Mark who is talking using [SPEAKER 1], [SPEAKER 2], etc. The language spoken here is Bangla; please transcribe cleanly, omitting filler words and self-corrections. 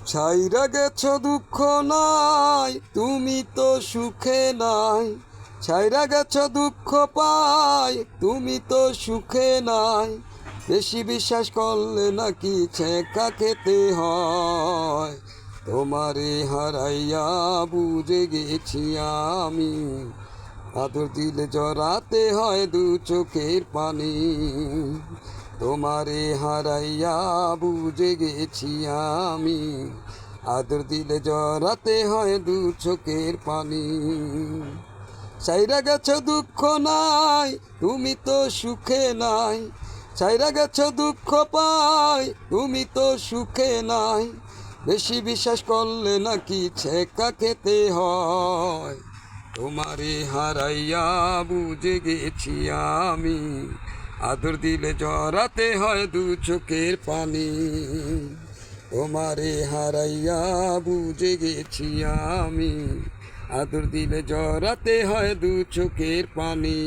[SPEAKER 1] ছাইরা গেছ দুঃখ নাই, তুমি তো সুখে নাই। ছাইরা গেছ দুঃখ পাই, তুমি তো সুখে নাই। বেশি বিশ্বাস করলে নাকি ছেঁকা খেতে হয়। তোমারে হারাইয়া বুঝে গেছি আমি, আদর দিলে জড়াতে হয় দু চোখের পানি। তোমারে হারাইয়া বুঝে গেছি আমি, আদর দিলে জড়াতে হয় দু চোখের পানি। ছাইরা গেছ দুঃখ নাই, তুমি তো সুখে নাই। ছাইরা গেছ দুঃখ পাই, তুমি তো সুখে নাই। বেশি বিশ্বাস করলে নাকি ছেঁকা খেতে হয়। তোমারে হারাইয়া বুঝে গেছি আমি, আদর দিলে জড়াতে হয় দু চোখের পানি। তোমারে হারাইয়া বুঝে গেছি আমি, আদর দিলে জড়াতে হয় দু চোখের পানি।